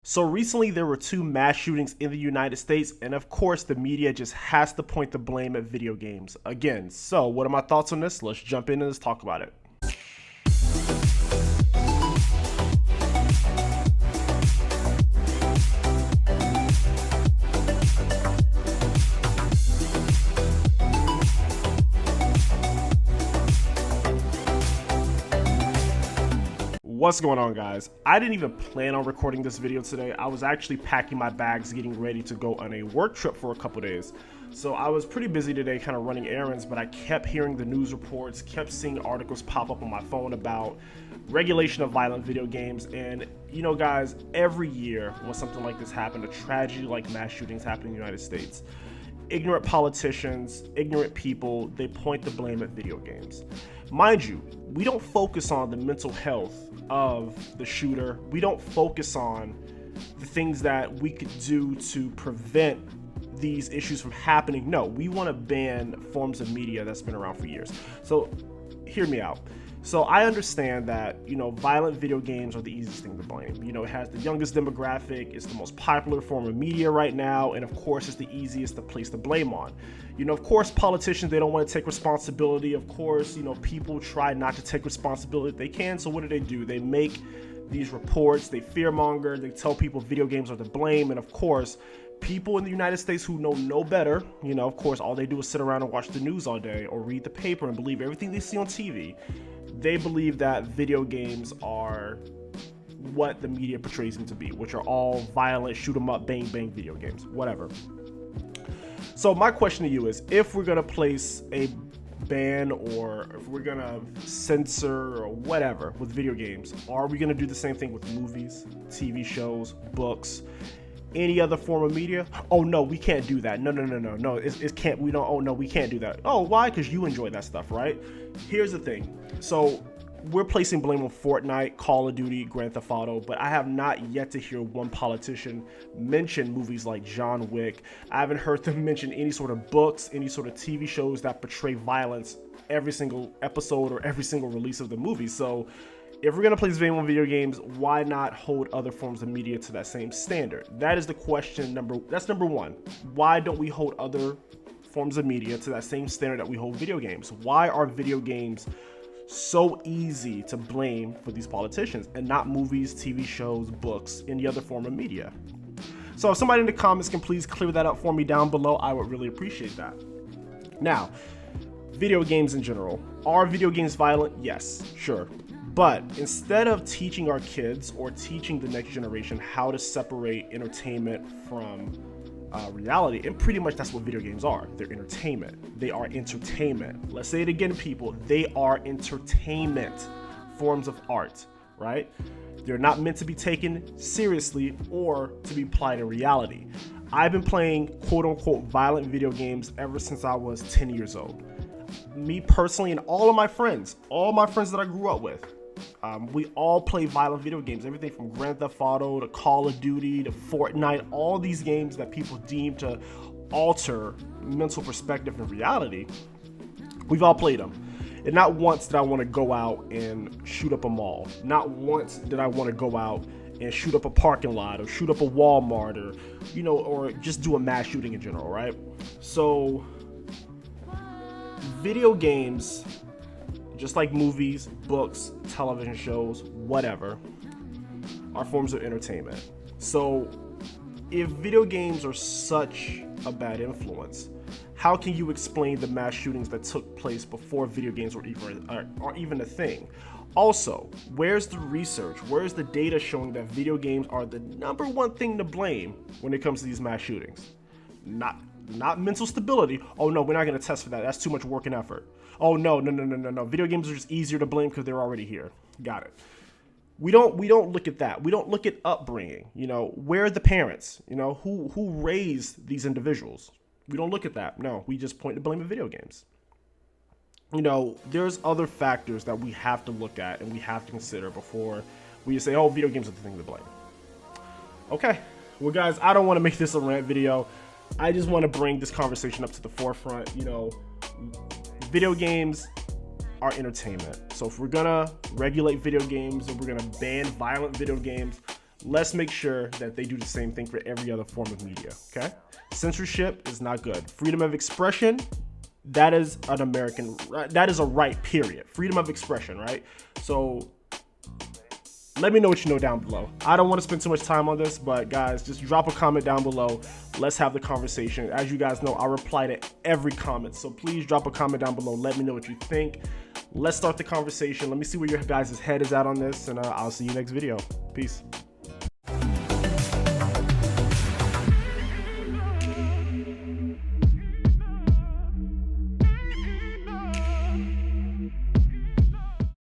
So recently there were two mass shootings in the United States, and of course the media just has to point the blame at video games again. So what are my thoughts on this? Let's jump in and let's talk about it. What's going on, guys? I didn't even plan on recording this video today. I was actually packing my bags, getting ready to go on a work trip for a couple days. So I was pretty busy today kind of running errands, but I kept hearing the news reports, kept seeing articles pop up on my phone about regulation of violent video games. And you know, guys, every year when something like this happened, a tragedy like mass shootings happen in the United States, ignorant politicians, ignorant people, they point the blame at video games. Mind you, we don't focus on the mental health of the shooter. We don't focus on the things that we could do to prevent these issues from happening. No, we want to ban forms of media that's been around for years. So hear me out. So I understand that, violent video games are the easiest thing to blame. It has the youngest demographic, it's the most popular form of media right now, and of course it's the easiest to place the blame on. Of course politicians, they don't want to take responsibility. Of course, people try not to take responsibility if they can. So what do? They make these reports, they fearmonger, they tell people video games are to blame, and of course people in the United States who know no better, of course all they do is sit around and watch the news all day or read the paper and believe everything they see on TV. They believe that video games are what the media portrays them to be, which are all violent, shoot 'em up, bang bang video games, whatever. So my question to you is, if we're gonna place a ban or if we're gonna censor or whatever with video games, are we gonna do the same thing with movies, TV shows, books, any other form of media? Oh no, we can't do that. No, it can't. We don't. Oh no, we can't do that. Oh, why? Because you enjoy that stuff, right? Here's the thing. So we're placing blame on Fortnite, Call of Duty, Grand Theft Auto, but I have not yet to hear one politician mention movies like John Wick. I haven't heard them mention any sort of books, any sort of TV shows that portray violence every single episode or every single release of the movie. So if we're going to place blame on video games, why not hold other forms of media to that same standard? That is the question. That's number one. Why don't we hold other forms of media to that same standard that we hold video games? Why are video games so easy to blame for these politicians and not movies, TV shows, books, any other form of media? So if somebody in the comments can please clear that up for me down below, I would really appreciate that. Now, video games in general. Are video games violent? Yes, sure. But instead of teaching our kids or teaching the next generation how to separate entertainment from reality, and pretty much that's what video games are. They're entertainment. They are entertainment. Let's say it again, people. They are entertainment, forms of art, right? They're not meant to be taken seriously or to be applied in reality. I've been playing quote unquote violent video games ever since I was 10 years old. Me personally and all my friends that I grew up with, we all play violent video games, everything from Grand Theft Auto to Call of Duty to Fortnite, all these games that people deem to alter mental perspective and reality. We've all played them. And not once did I want to go out and shoot up a mall. Not once did I want to go out and shoot up a parking lot or shoot up a Walmart or just do a mass shooting in general, right? So video games, just like movies, books, television shows, whatever, are forms of entertainment. So if video games are such a bad influence, how can you explain the mass shootings that took place before video games were even a thing? Also, where's the research? Where's the data showing that video games are the number one thing to blame when it comes to these mass shootings? Not mental stability. Oh no, we're not going to test for that. That's too much work and effort. Oh no. Video games are just easier to blame because they're already here. Got it. We don't look at that. We don't look at upbringing. Where are the parents? Who raised these individuals? We don't look at that. No, we just point the blame at video games. There's other factors that we have to look at and we have to consider before we just say, oh, video games are the thing to blame. Okay. Well, guys, I don't want to make this a rant video. I just want to bring this conversation up to the forefront. Video games are entertainment. So if we're gonna regulate video games and we're gonna ban violent video games, let's make sure that they do the same thing for every other form of media, okay? Censorship is not good. Freedom of expression, that is that is a right, period. Freedom of expression, right? So let me know what you know down below. I don't want to spend too much time on this, but guys, just drop a comment down below. Let's have the conversation. As you guys know, I reply to every comment, so please drop a comment down below. Let me know what you think. Let's start the conversation. Let me see where your guys' head is at on this, and I'll see you next video. Peace.